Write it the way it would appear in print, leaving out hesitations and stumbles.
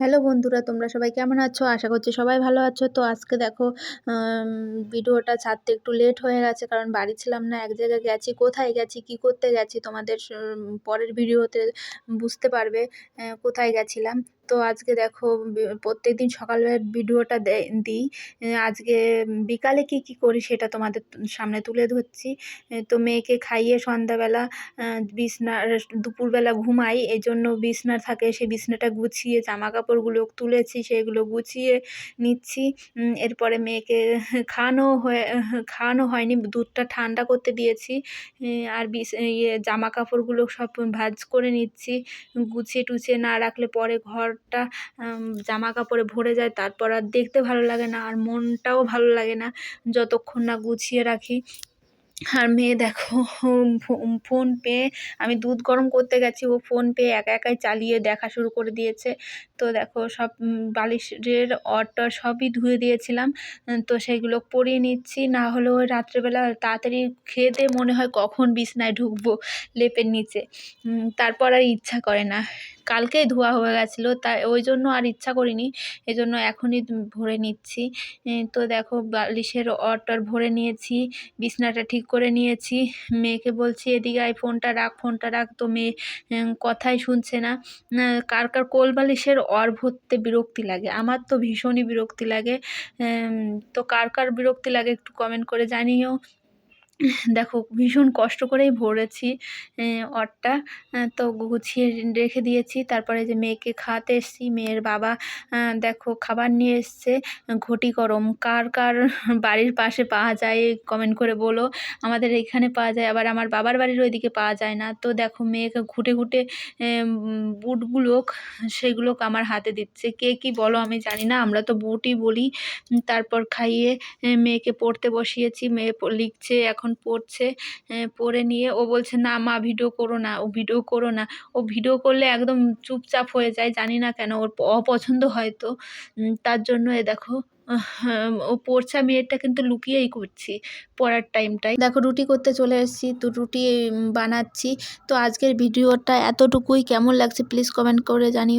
Hello বন্ধুরা, তোমরা সবাই কেমন আছো? আশা করছি সবাই ভালো আছো। তো আজকে দেখো আম ভিডিওটা ছাড়তে একটু লেট হয়ে গেছে, কারণ বাড়ি ছিলাম না, এক জায়গায় গেছি। কোথায় গেছি, কি করতে গেছি তোমাদের পরের ভিডিওতে বুঝতে পারবে কোথায় গেছিলাম। তো আজকে দেখো প্রত্যেকদিন সকালবেলা ভিডিওটা দিই। আজকে বিকালে কি করি সেটা তোমাদের সামনে তুলে ধরছি। তো মেয়েকে খাইয়ে সন্ধ্যাবেলা দুপুরবেলা ঘুমাই, এজন্য বিছনা থাকে, সেই বিছনাটা গুছিয়ে জামাকাপড়গুলো তুলেছি, সেগুলো গুছিয়ে নিচ্ছি। এরপরে মেয়েকে খাওয়ানো হয়নি, দুধটা ঠান্ডা করতে দিয়েছি। আর জামাকাপড়গুলো সব ভাঁজ করে নিচ্ছি। গুছিয়ে টুছিয়ে না রাখলে পরে ঘরটা জামাকাপড়ে ভরে যায়, তারপর আর দেখতে ভালো লাগে না, আর মনটাও ভালো লাগে না যতক্ষণ না গুছিয়ে রাখি। আর মেয়ে দেখো ফোন পেয়ে, আমি দুধ গরম করতে গেছি, ও ফোন পেয়ে একা একাই চালিয়ে দেখা শুরু করে দিয়েছে। তো দেখো সব বালিশের অরটর সবই ধুয়ে দিয়েছিলাম, তো সেইগুলো পরিয়ে নিচ্ছি। না হলেও রাত্রেবেলা তাড়াতাড়ি খেয়ে দিয়ে মনে হয় কখন বিছনায় ঢুকবো লেপের নিচে, তারপর আর ইচ্ছা করে না। কালকেই ধোয়া হয়ে গেছিলো, তাই ওই জন্য আর ইচ্ছা করিনি, এজন্য এখনই ভরে নিচ্ছি। তো দেখো বালিশের অরটর ভরে নিয়েছি, বিছনাটা ঠিক করে নিয়েছি। মেয়েকে বলছি এদিকে আয়, ফোনটা রাখ। তো মেয়ে কথাই শুনছে না। কার কোল বালিশের অর ভরতে বিরক্তি লাগে, আমার তো ভীষণই বিরক্তি লাগে। তো কার বিরক্তি লাগে একটু কমেন্ট করে জানিও। দেখো ভীষণ কষ্ট করেই ভরেছি অরটা। তো গুছিয়ে রেখে দিয়েছি। তারপরে যে মেয়েকে খাওয়াতে এসেছি, মেয়ের বাবা দেখো খাবার নিয়ে এসছে ঘটি গরম। কার বাড়ির পাশে পাওয়া যায় কমেন্ট করে বলো। আমাদের এখানে পাওয়া যায়, আবার আমার বাবার বাড়ির ওইদিকে পাওয়া যায় না। তো দেখো মেয়েকে ঘুটে বুটগুলো সেগুলো আমার হাতে দিচ্ছে। কে কি বলো আমি জানি না, আমরা তো বুটই বলি। তারপর খাইয়ে মেয়েকে পড়তে বসিয়েছি। মেয়ে লিখছে, এখন পড়ছে। পড়ে নিয়ে ও বলছে, না মা ভিডিও করো না, ও ভিডিও করলে একদম চুপচাপ হয়ে যায়, জানি না কেন, ওর অপছন্দ হয়তো। তার জন্য দেখো ও পড়ছে, আমি এটা কিন্তু লুকিয়েই করছি পড়ার টাইমটায়। দেখো রুটি করতে চলে এসেছি, তো রুটি বানাচ্ছি। তো আজকের ভিডিওটা এতটুকুই। কেমন লাগছে প্লিজ কমেন্ট করে জানিও।